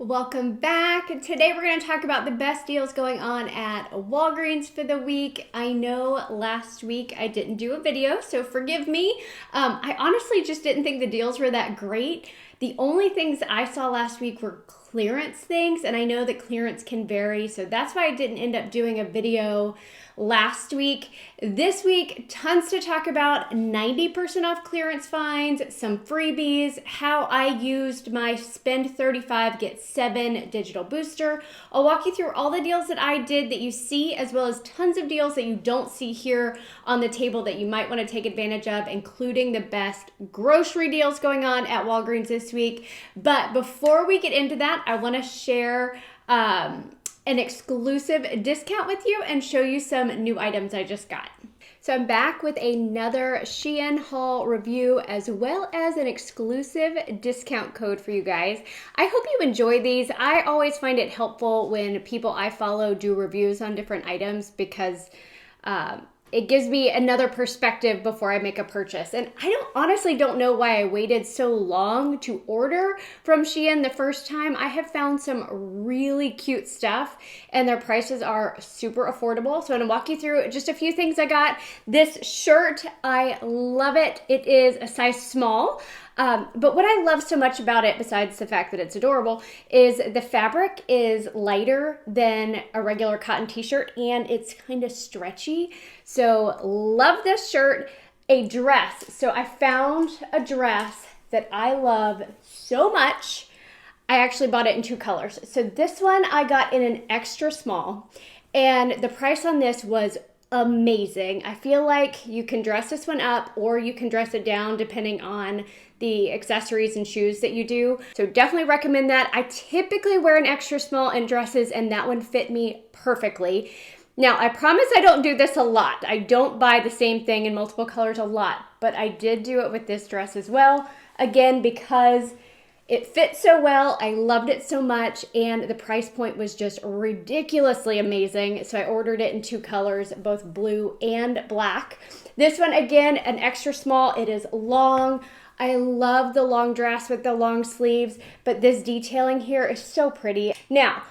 Welcome back. Today we're going to talk about the best deals going on at Walgreens for the week. I know last week I didn't do a video, so forgive me. I honestly just didn't think the deals were that great. The only things I saw last week were clearance things, and I know that clearance can vary, so that's why I didn't end up doing a video last week. This week, tons to talk about. 90% off clearance finds, some freebies, how I used my spend 35 get 7 digital booster. I'll walk you through all the deals that I did that you see, as well as tons of deals that you don't see here on the table that you might want to take advantage of, including the best grocery deals going on at Walgreens this week. But before we get into that, I want to share an exclusive discount with you and show you some new items I just got. So I'm back with another Shein haul review as well as an exclusive discount code for you guys. I hope you enjoy these. I always find it helpful when people I follow do reviews on different items because it gives me another perspective before I make a purchase. And I honestly don't know why I waited so long to order from Shein the first time. I have found some really cute stuff and their prices are super affordable. So I'm gonna walk you through just a few things I got. This shirt, I love it. It is a size small. But what I love so much about it, besides the fact that it's adorable, is the fabric is lighter than a regular cotton t-shirt and it's kind of stretchy. So love this shirt. A dress. So I found a dress that I love so much. I actually bought it in 2 colors. So this one I got in an extra small and the price on this was amazing. I feel like you can dress this one up or you can dress it down depending on the accessories and shoes that you do. So definitely recommend that. I typically wear an extra small in dresses and that one fit me perfectly. Now, I promise I don't do this a lot. I don't buy the same thing in multiple colors a lot, but I did do it with this dress as well. Again, because it fit so well, I loved it so much, and the price point was just ridiculously amazing. So I ordered it in 2 colors, both blue and black. This one, again, an extra small. It is long. I love the long dress with the long sleeves, but this detailing here is so pretty. Now,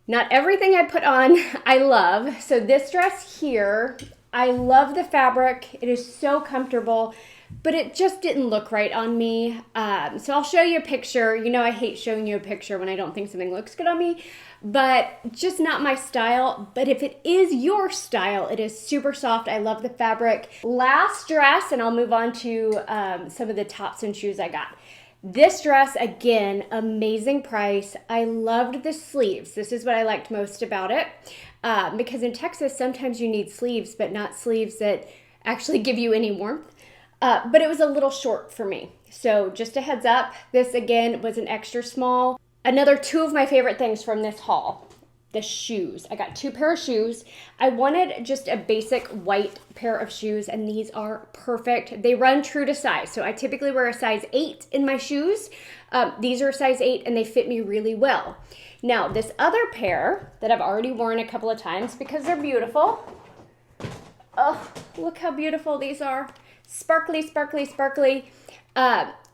not everything I put on I love. So this dress here, I love the fabric. It is so comfortable, but it just didn't look right on me. So I'll show you a picture. You know I hate showing you a picture when I don't think something looks good on me, but just not my style. But if it is your style, it is super soft. I love the fabric. Last dress, and I'll move on to some of the tops and shoes I got. This dress, again, amazing price. I loved the sleeves. This is what I liked most about it. Because in Texas, sometimes you need sleeves, but not sleeves that actually give you any warmth. But it was a little short for me. So just a heads up, this again was an extra small. Another 2 of my favorite things from this haul, the shoes. I got 2 pair of shoes. I wanted just a basic white pair of shoes and these are perfect. They run true to size. So I typically wear a size 8 in my shoes. These are a size 8 and they fit me really well. Now this other pair that I've already worn a couple of times because they're beautiful. Oh, look how beautiful these are. Sparkly, sparkly, sparkly.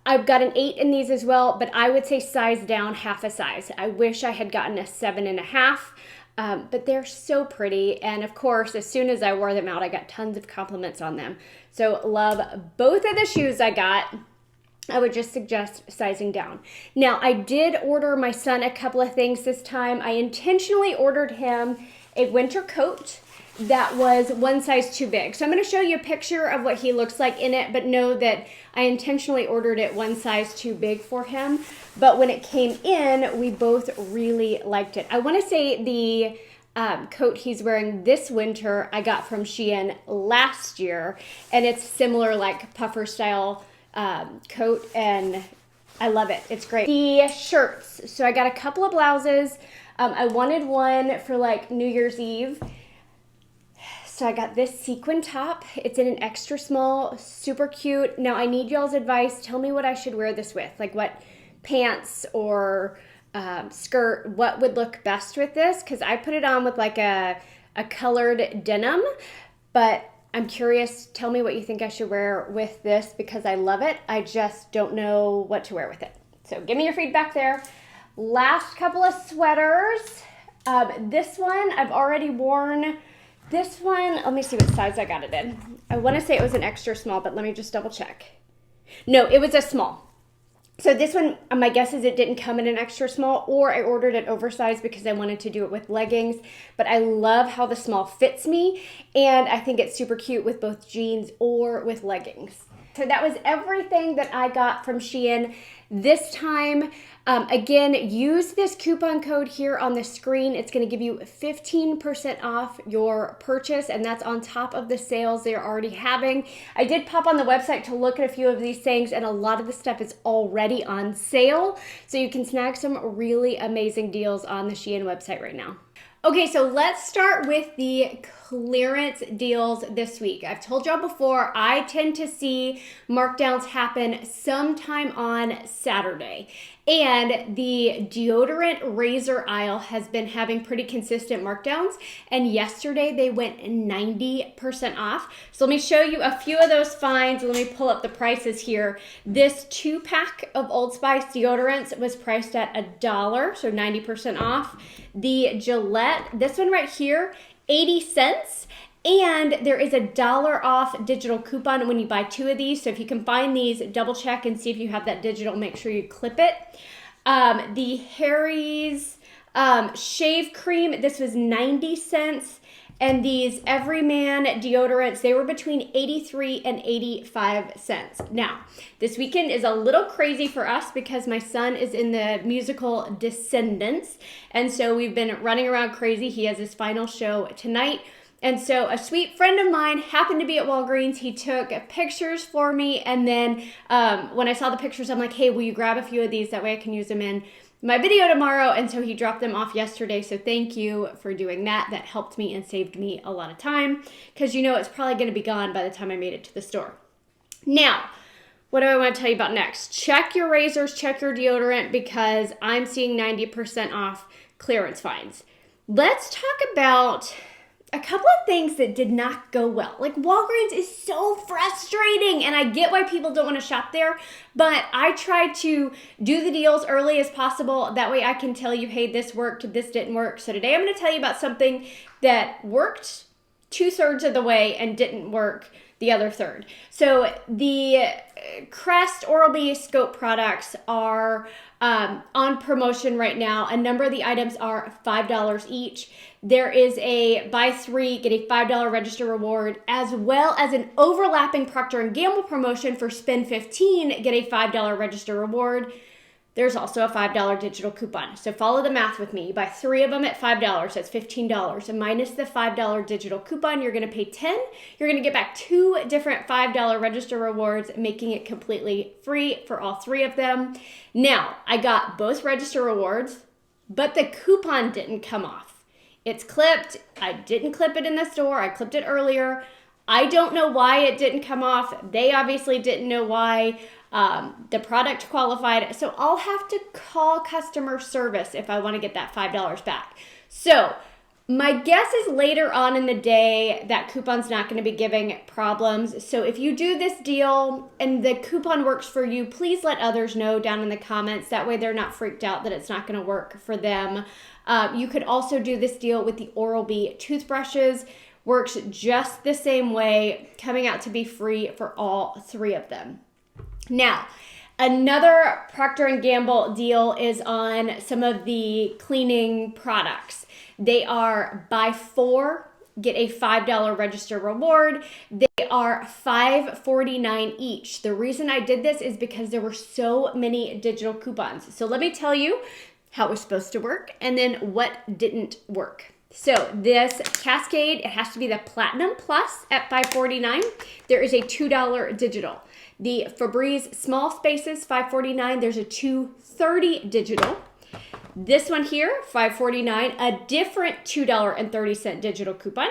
I've got an 8 in these as well, but I would say size down half a size. I wish I had gotten a 7.5, but they're so pretty. And of course, as soon as I wore them out, I got tons of compliments on them. So love both of the shoes I got. I would just suggest sizing down. Now, I did order my son a couple of things this time. I intentionally ordered him a winter coat that was 1 size too big. So I'm going to show you a picture of what he looks like in it, but know that I intentionally ordered it 1 size too big for him. But when it came in, we both really liked it. I want to say the coat he's wearing this winter I got from Shein last year, and it's similar like puffer style coat, and I love it. It's great. The shirts. So I got a couple of blouses. I wanted one for like New Year's Eve. So I got this sequin top. It's in an extra small, super cute. Now I need y'all's advice. Tell me what I should wear this with, like what pants or skirt, what would look best with this? Because I put it on with like a colored denim, but I'm curious. Tell me what you think I should wear with this because I love it. I just don't know what to wear with it. So give me your feedback there. Last couple of sweaters. This one I've already worn. This one, let me see what size I got it in. I want to say it was an extra small, but let me just double check. No, it was a small. So this one, my guess is it didn't come in an extra small, or I ordered it oversized because I wanted to do it with leggings. But I love how the small fits me, and I think it's super cute with both jeans or with leggings. So that was everything that I got from Shein this time. Again, use this coupon code here on the screen. It's going to give you 15% off your purchase, and that's on top of the sales they're already having. I did pop on the website to look at a few of these things, and a lot of the stuff is already on sale. So you can snag some really amazing deals on the Shein website right now. Okay, so let's start with the clearance deals this week. I've told y'all before, I tend to see markdowns happen sometime on Saturday. And the deodorant razor aisle has been having pretty consistent markdowns. And yesterday they went 90% off. So let me show you a few of those finds. Let me pull up the prices here. This 2-pack of Old Spice deodorants was priced at $1, so 90% off. The Gillette, this one right here, 80 cents. And there is $1 off digital coupon when you buy 2 of these. So if you can find these, double check and see if you have that digital. Make sure you clip it. The Harry's shave cream, this was 90 cents. And these Everyman deodorants, they were between 83 and 85 cents. Now, this weekend is a little crazy for us because my son is in the musical Descendants. And so we've been running around crazy. He has his final show tonight. And so a sweet friend of mine happened to be at Walgreens. He took pictures for me. And then when I saw the pictures, I'm like, hey, will you grab a few of these? That way I can use them in my video tomorrow. And so he dropped them off yesterday. So thank you for doing that. That helped me and saved me a lot of time because you know it's probably going to be gone by the time I made it to the store. Now, what do I want to tell you about next? Check your razors, check your deodorant because I'm seeing 90% off clearance finds. Let's talk about a couple of things that did not go well. Like Walgreens is so frustrating and I get why people don't want to shop there, but I try to do the deals early as possible. That way I can tell you, hey, this worked, this didn't work. So today I'm going to tell you about something that worked 2/3 of the way and didn't work the other third. So the Crest Oral-B Scope products are on promotion right now. A number of the items are $5 each. There is a buy 3, get a $5 register reward, as well as an overlapping Procter & Gamble promotion for spend 15, get a $5 register reward. There's also a $5 digital coupon. So follow the math with me. You buy 3 of them at $5, that's $15. And minus the $5 digital coupon, you're gonna pay $10. You're gonna get back 2 different $5 register rewards, making it completely free for all 3 of them. Now, I got both register rewards, but the coupon didn't come off. It's clipped. I didn't clip it in the store. I clipped it earlier. I don't know why it didn't come off. They obviously didn't know why. The product qualified. So I'll have to call customer service if I want to get that $5 back. So my guess is later on in the day that coupon's not going to be giving problems. So if you do this deal and the coupon works for you, please let others know down in the comments. That way they're not freaked out that it's not going to work for them. You could also do this deal with the Oral-B toothbrushes. Works just the same way, coming out to be free for all 3 of them. Now, another Procter & Gamble deal is on some of the cleaning products. They are buy 4, get a $5 register reward. They are $5.49 each. The reason I did this is because there were so many digital coupons. So let me tell you how it was supposed to work and then what didn't work. So this Cascade, it has to be the Platinum Plus at $5.49. There is a $2 digital. The Febreze Small Spaces, $5.49. There's a $2.30 digital. This one here, $5.49, a different $2.30 digital coupon.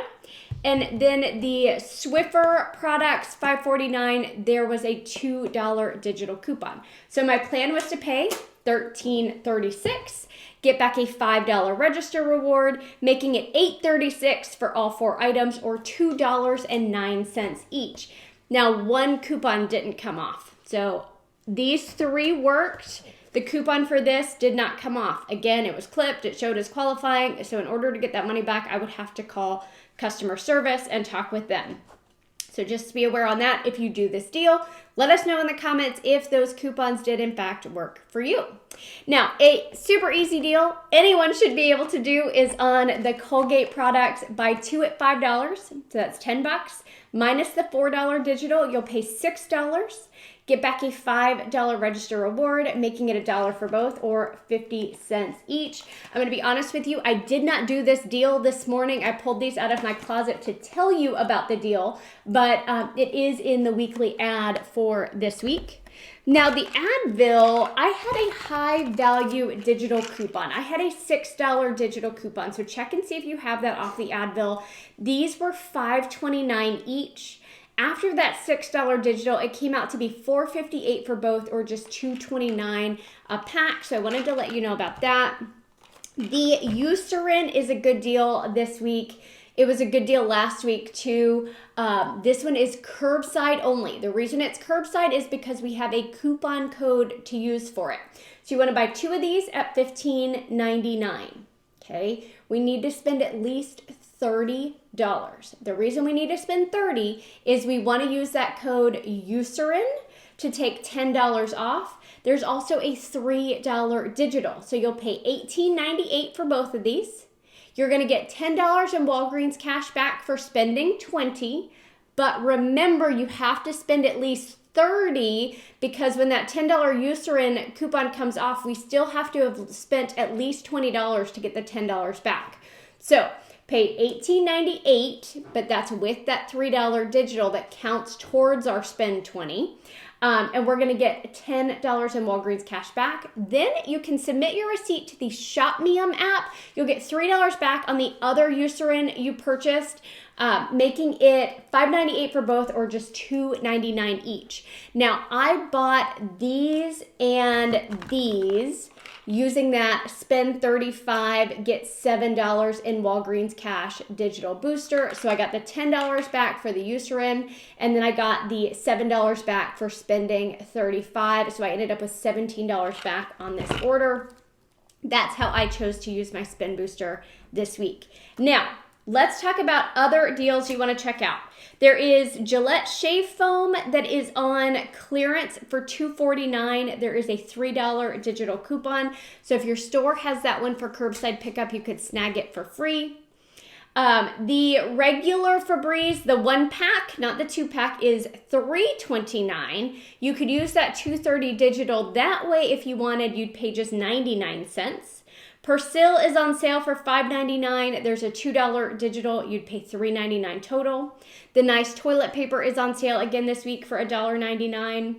And then the Swiffer products, $5.49, there was a $2 digital coupon. So my plan was to pay $13.36, get back a $5 register reward, making it $8.36 for all 4 items or $2.09 each. Now, 1 coupon didn't come off. So these 3 worked. The coupon for this did not come off. Again, it was clipped. It showed as qualifying. So in order to get that money back, I would have to call customer service and talk with them. So just be aware on that if you do this deal. Let us know in the comments if those coupons did in fact work for you. Now, a super easy deal anyone should be able to do is on the Colgate products. Buy 2 at $5, so that's $10. Minus the $4 digital, you'll pay $6. Get back a $5 register reward, making it $1 for both or 50 cents each. I'm going to be honest with you, I did not do this deal this morning. I pulled these out of my closet to tell you about the deal, but it is in the weekly ad for this week. Now the Advil, I had a high value digital coupon. I had a $6 digital coupon, so check and see if you have that off the Advil. These were $5.29 each. After that $6 digital, it came out to be $4.58 for both or just $2.29 a pack. So I wanted to let you know about that. The Eucerin is a good deal this week. It was a good deal last week too. This one is curbside only. The reason it's curbside is because we have a coupon code to use for it. So you want to buy 2 of these at $15.99. Okay, we need to spend at least $30. The reason we need to spend $30 is we want to use that code Eucerin to take $10 off. There's also a $3 digital. So you'll pay $18.98 for both of these. You're going to get $10 in Walgreens cash back for spending $20. But remember, you have to spend at least $30 because when that $10 Eucerin coupon comes off, we still have to have spent at least $20 to get the $10 back. So pay $18.98, but that's with that $3 digital that counts towards our spend $20. And we're going to get $10 in Walgreens cash back. Then you can submit your receipt to the ShopMeum app. You'll get $3 back on the other Eucerin you purchased, making it $5.98 for both or just $2.99 each. Now, I bought these and these using that spend $35, get $7 in Walgreens cash digital booster. So I got the $10 back for the Eucerin, and then I got the $7 back for spending $35. So I ended up with $17 back on this order. That's how I chose to use my spend booster this week. Now, let's talk about other deals you want to check out. There is Gillette Shave Foam that is on clearance for $2.49. There is a $3 digital coupon. So if your store has that one for curbside pickup, you could snag it for free. The regular Febreze, the 1-pack, not the 2-pack, is $3.29. You could use that $2.30 digital. That way, if you wanted, you'd pay just 99 cents. Persil is on sale for $5.99. There's a $2 digital. You'd pay $3.99 total. The Nice toilet paper is on sale again this week for $1.99.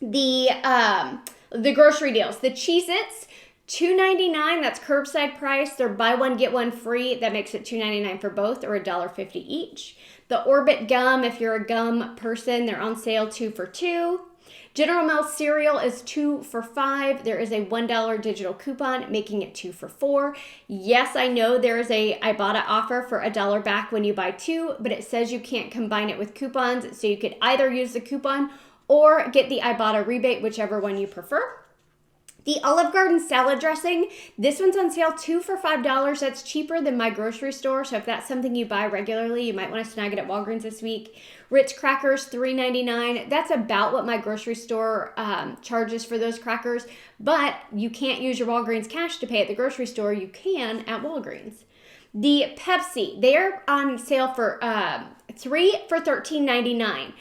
The grocery deals. The Cheez-Its, $2.99. That's curbside price. They're buy one, get one free. That makes it $2.99 for both or $1.50 each. The Orbit gum, if you're a gum person, they're on sale 2 for $2. General Mills cereal is 2 for $5. There is a $1 digital coupon, making it 2 for $4. Yes, I know there is a Ibotta offer for $1 back when you buy 2, but it says you can't combine it with coupons, so you could either use the coupon or get the Ibotta rebate, whichever one you prefer. The Olive Garden salad dressing, this one's on sale 2 for $5. That's cheaper than my grocery store, so if that's something you buy regularly, you might want to snag it at Walgreens this week. Ritz crackers, $3.99. That's about what my grocery store charges for those crackers, but you can't use your Walgreens cash to pay at the grocery store. You can at Walgreens. The Pepsi, they're on sale for 3 for $13.99.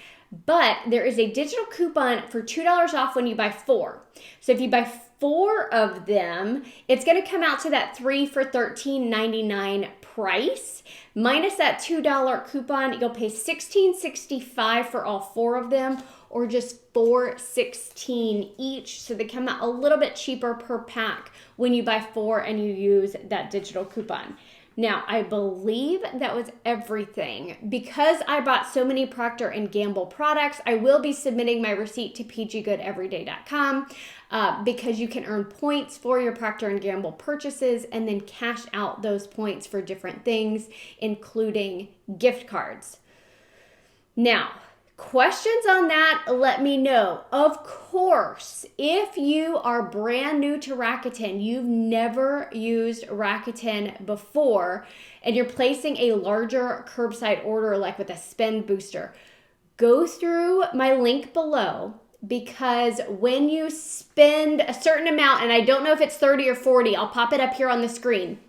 But there is a digital coupon for $2 off when you buy 4. So if you buy 4 of them, it's going to come out to that 3 for $13.99 price. Minus that $2 coupon, you'll pay $16.65 for all 4 of them, or just $4.16 each. So they come out a little bit cheaper per pack when you buy 4 and you use that digital coupon. Now, I believe that was everything. Because I bought so many Procter & Gamble products, I will be submitting my receipt to pggoodeveryday.com because you can earn points for your Procter & Gamble purchases and then cash out those points for different things, including gift cards. Now, Questions on that, let me know. Of course, if you are brand new to Rakuten, you've never used Rakuten before, and you're placing a larger curbside order like with a spend booster, go through my link below, because when you spend a certain amount, and I don't know if it's 30 or 40, I'll pop it up here on the screen,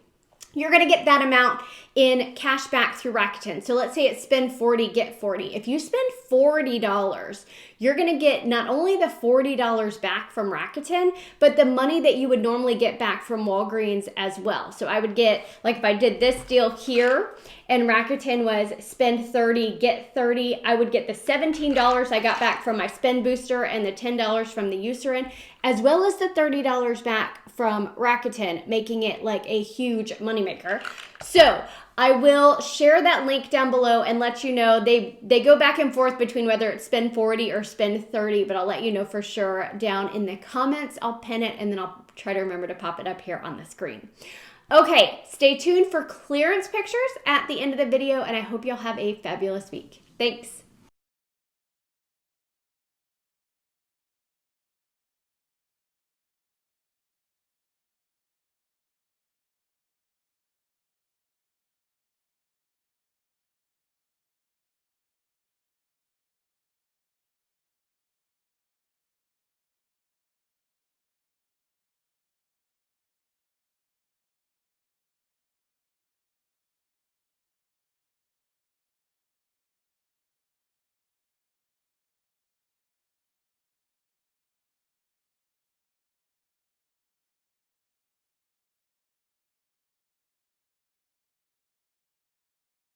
you're going to get that amount in cash back through Rakuten. So let's say it's spend 40, get 40. If you spend $40, you're going to get not only the $40 back from Rakuten, but the money that you would normally get back from Walgreens as well. So I would get, like if I did this deal here and Rakuten was spend 30, get 30, I would get the $17 I got back from my spend booster and the $10 from the Eucerin, as well as the $30 back from Rakuten, making it like a huge moneymaker. So I will share that link down below and let you know. They go back and forth between whether it's spend 40 or spend 30, but I'll let you know for sure down in the comments. I'll pin it and then I'll try to remember to pop it up here on the screen. Okay, stay tuned for clearance pictures at the end of the video, and I hope you'll have a fabulous week. Thanks.